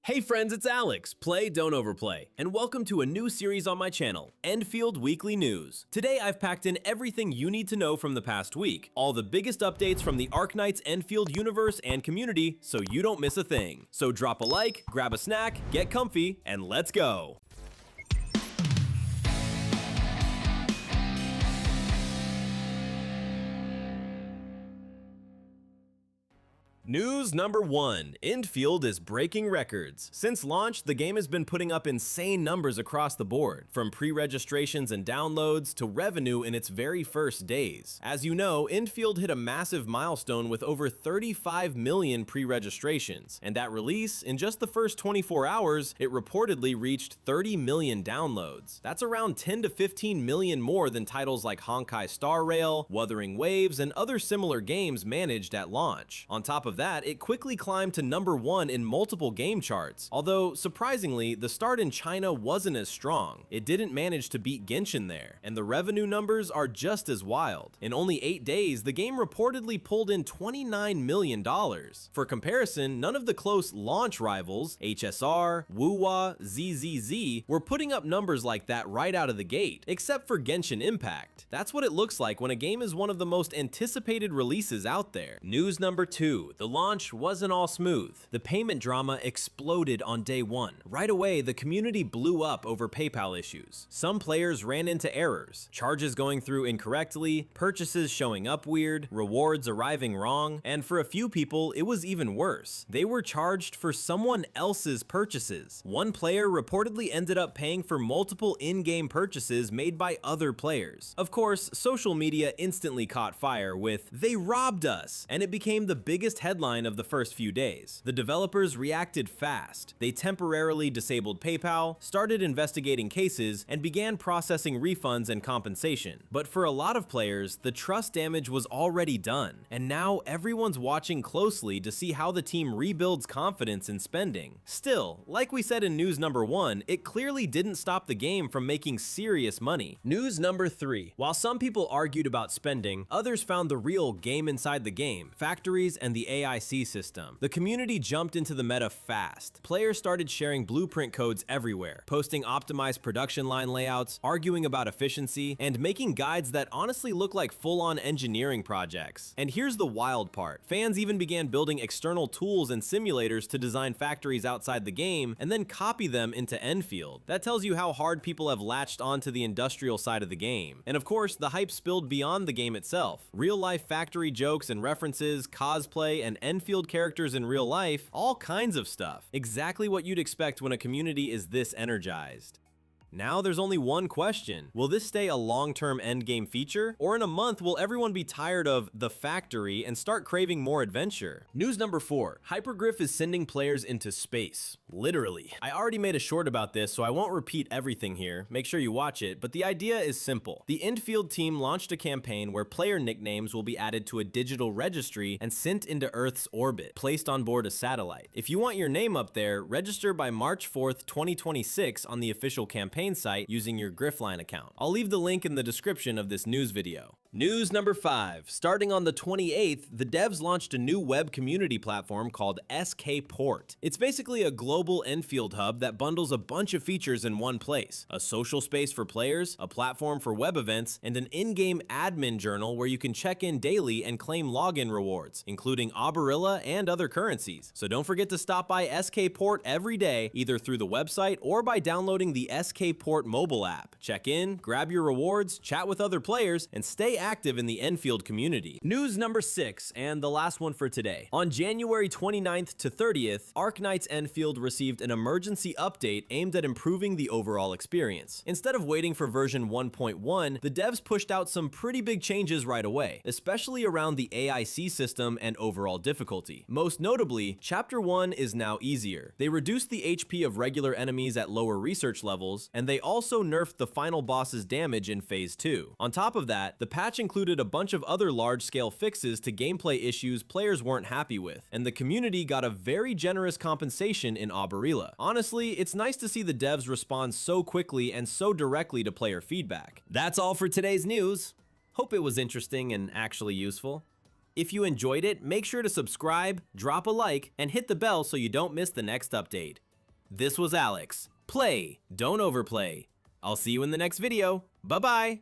Hey friends, it's Alex, Play Don't Overplay, and welcome to a new series on my channel, Endfield Weekly News. Today I've packed in everything you need to know from the past week, all the biggest updates from the Arknights Endfield universe and community, so you don't miss a thing. So drop a like, grab a snack, get comfy, and let's go! News number 1. Endfield is breaking records. Since launch, the game has been putting up insane numbers across the board, from pre-registrations and downloads to revenue in its very first days. As you know, Endfield hit a massive milestone with over 35 million pre-registrations, and at release, in just the first 24 hours, it reportedly reached 30 million downloads. That's around 10 to 15 million more than titles like Honkai Star Rail, Wuthering Waves, and other similar games managed at launch. On top of that, it quickly climbed to number 1 in multiple game charts, although surprisingly, the start in China wasn't as strong. It didn't manage to beat Genshin there, and the revenue numbers are just as wild. In only 8 days, the game reportedly pulled in $29 million. For comparison, none of the close launch rivals, HSR, Wuwa, ZZZ, were putting up numbers like that right out of the gate, except for Genshin Impact. That's what it looks like when a game is one of the most anticipated releases out there. News number 2. The launch wasn't all smooth. The payment drama exploded on day 1. Right away, the community blew up over PayPal issues. Some players ran into errors, charges going through incorrectly, purchases showing up weird, rewards arriving wrong, and for a few people, it was even worse. They were charged for someone else's purchases. One player reportedly ended up paying for multiple in-game purchases made by other players. Of course, social media instantly caught fire with, "They robbed us," and it became the biggest headline of the first few days. The developers reacted fast. They temporarily disabled PayPal, started investigating cases, and began processing refunds and compensation. But for a lot of players, the trust damage was already done, and now everyone's watching closely to see how the team rebuilds confidence in spending. Still, like we said in news number 1, it clearly didn't stop the game from making serious money. News number 3. While some people argued about spending, others found the real game inside the game, factories and the AIC system. The community jumped into the meta fast. Players started sharing blueprint codes everywhere, posting optimized production line layouts, arguing about efficiency, and making guides that honestly look like full-on engineering projects. And here's the wild part. Fans even began building external tools and simulators to design factories outside the game and then copy them into Endfield. That tells you how hard people have latched onto the industrial side of the game. And of course, the hype spilled beyond the game itself. Real-life factory jokes and references, cosplay, and Endfield characters in real life, all kinds of stuff. Exactly what you'd expect when a community is this energized. Now there's only one question. Will this stay a long-term endgame feature? Or in a month, will everyone be tired of the factory and start craving more adventure? News number 4. Hypergriff is sending players into space. Literally. I already made a short about this, so I won't repeat everything here. Make sure you watch it, but the idea is simple. The Endfield team launched a campaign where player nicknames will be added to a digital registry and sent into Earth's orbit, placed on board a satellite. If you want your name up there, register by March 4th, 2026 on the official campaign site using your Griffline account. I'll leave the link in the description of this news video. News number 5. Starting on the 28th, the devs launched a new web community platform called SK Port. It's basically a global Endfield hub that bundles a bunch of features in one place. A social space for players, a platform for web events, and an in-game admin journal where you can check in daily and claim login rewards, including Abarilla and other currencies. So don't forget to stop by SK Port every day, either through the website or by downloading the SK Port mobile app. Check in, grab your rewards, chat with other players, and stay active in the Endfield community. News number 6, and the last one for today. On January 29th to 30th, Arknights Endfield received an emergency update aimed at improving the overall experience. Instead of waiting for version 1.1, the devs pushed out some pretty big changes right away, especially around the AIC system and overall difficulty. Most notably, Chapter 1 is now easier. They reduced the HP of regular enemies at lower research levels, and they also nerfed the final boss's damage in Phase 2. On top of that, the patch included a bunch of other large-scale fixes to gameplay issues players weren't happy with, and the community got a very generous compensation in Abarilla. Honestly, it's nice to see the devs respond so quickly and so directly to player feedback. That's all for today's news. Hope it was interesting and actually useful. If you enjoyed it, make sure to subscribe, drop a like, and hit the bell so you don't miss the next update. This was Alex. Play, don't overplay. I'll see you in the next video. Bye-bye.